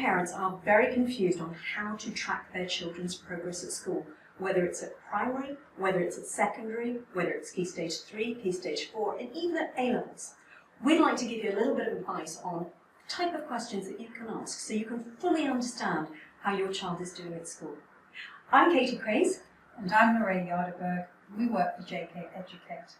parents are very confused on how to track their children's progress at school, whether it's at primary, whether it's at secondary, whether it's Key Stage 3, Key Stage 4, and even at A-levels. We'd like to give you a little bit of advice on the type of questions that you can ask so you can fully understand how your child is doing at school. I'm Katie Craze. And I'm Lorraine Yarderberg. We work for JK Educate.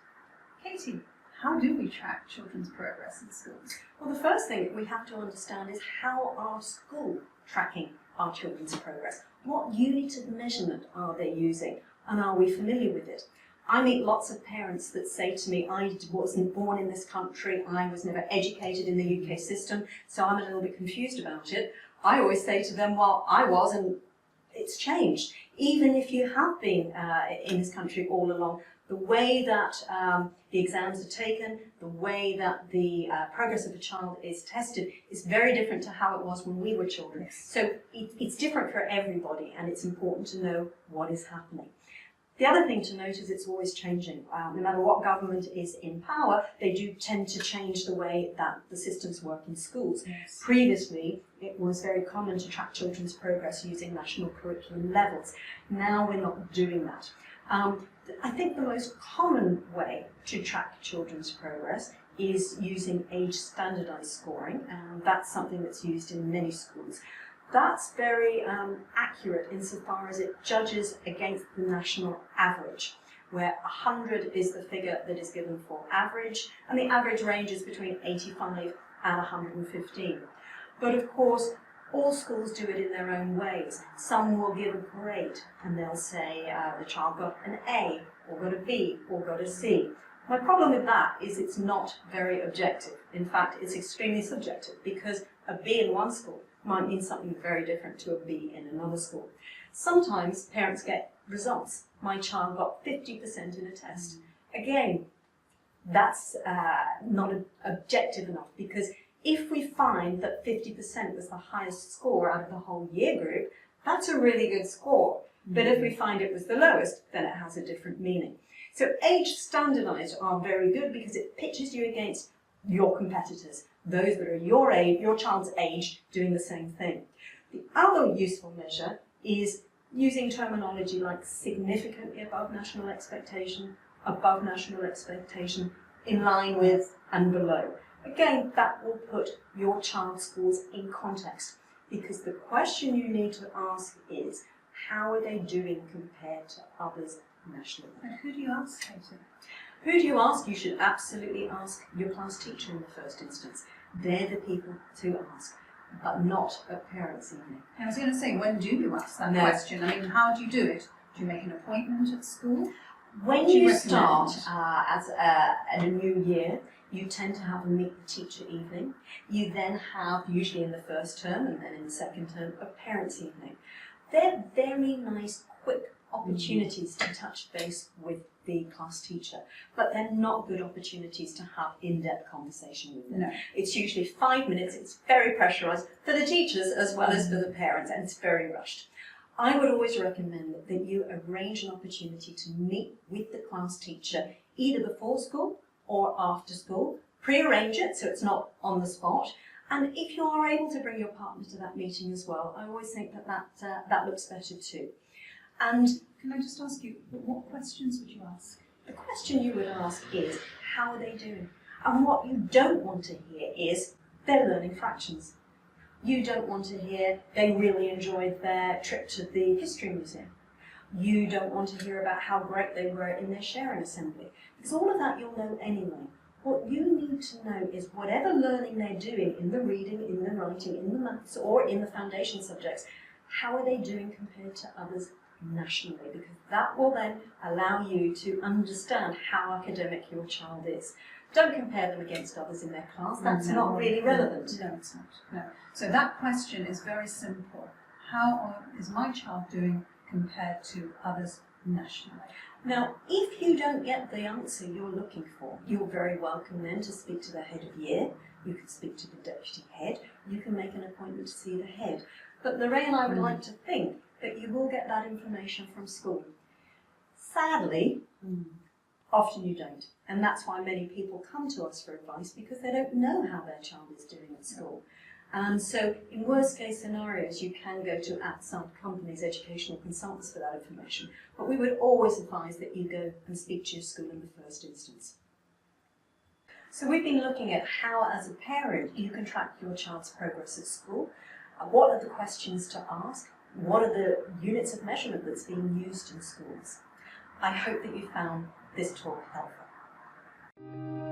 Katie, how do we track children's progress in schools? Well, the first thing we have to understand is how our school tracking our children's progress. What unit of measurement are they using, and are we familiar with it? I meet lots of parents that say to me, I wasn't born in this country, I was never educated in the UK system, so I'm a little bit confused about it. I always say to them, well, I was, and it's changed. Even if you have been in this country all along, the way that the exams are taken, the way that the progress of a child is tested is very different to how it was when we were children. Yes. So it's different for everybody, and it's important to know what is happening. The other thing to note is it's always changing. No matter what government is in power, they do tend to change the way that the systems work in schools. Yes. Previously, it was very common to track children's progress using national curriculum levels. Now we're not doing that. I think the most common way to track children's progress is using age standardized scoring, and that's something that's used in many schools. That's very accurate insofar as it judges against the national average, where 100 is the figure that is given for average, and the average range is between 85 and 115. But of course, all schools do it in their own ways. Some will give a grade, and they'll say the child got an A, or got a B, or got a C. My problem with that is it's not very objective. In fact, it's extremely subjective, because a B in one school might mean something very different to a B in another school. Sometimes parents get results. My child got 50% in a test. Again, that's not objective enough, because if we find that 50% was the highest score out of the whole year group, that's a really good score. But if we find it was the lowest, then it has a different meaning. So age standardized are very good because it pitches you against your competitors, those that are your age, your child's age, doing the same thing. The other useful measure is using terminology like significantly above national expectation, in line with, and below. Again, that will put your child's scores in context, because the question you need to ask is, how are they doing compared to others nationally? And who do you ask, Katie? Who do you ask? You should absolutely ask your class teacher in the first instance. They're the people to ask, but not at parents' evening. I was going to say, when do you ask that question? I mean, how do you do it? Do you make an appointment at school? When you start at a new year, you tend to have a meet the teacher evening. You then have, usually in the first term and then in the second term, a parents' evening. They're very nice, quick opportunities to touch base with the class teacher, but they're not good opportunities to have in-depth conversation with them. No. It's usually 5 minutes, it's very pressurised for the teachers as well as for the parents, and it's very rushed. I would always recommend that you arrange an opportunity to meet with the class teacher either before school or after school. Pre-arrange it so it's not on the spot. And if you are able to bring your partner to that meeting as well, I always think that looks better too. And can I just ask you, what questions would you ask? The question you would ask is, how are they doing? And what you don't want to hear is, they're learning fractions. You don't want to hear, they really enjoyed their trip to the History Museum. You don't want to hear about how great they were in their sharing assembly, because all of that you'll know anyway. What you need to know is whatever learning they're doing in the reading, in the writing, in the maths, or in the foundation subjects, how are they doing compared to others nationally? Because that will then allow you to understand how academic your child is. Don't compare them against others in their class. That's not really relevant. No, it's not. No. So that question is very simple. How is my child doing compared to others nationally? Now, if you don't get the answer you're looking for, you're very welcome then to speak to the head of year. You can speak to the deputy head. You can make an appointment to see the head. But Lorraine, I would like to think that you will get that information from school. Sadly, often you don't. And that's why many people come to us for advice, because they don't know how their child is doing at school. So in worst case scenarios, you can go to outside companies, educational consultants for that information. But we would always advise that you go and speak to your school in the first instance. So we've been looking at how, as a parent, you can track your child's progress at school. What are the questions to ask? What are the units of measurement that's being used in schools? I hope that you found this talk helpful.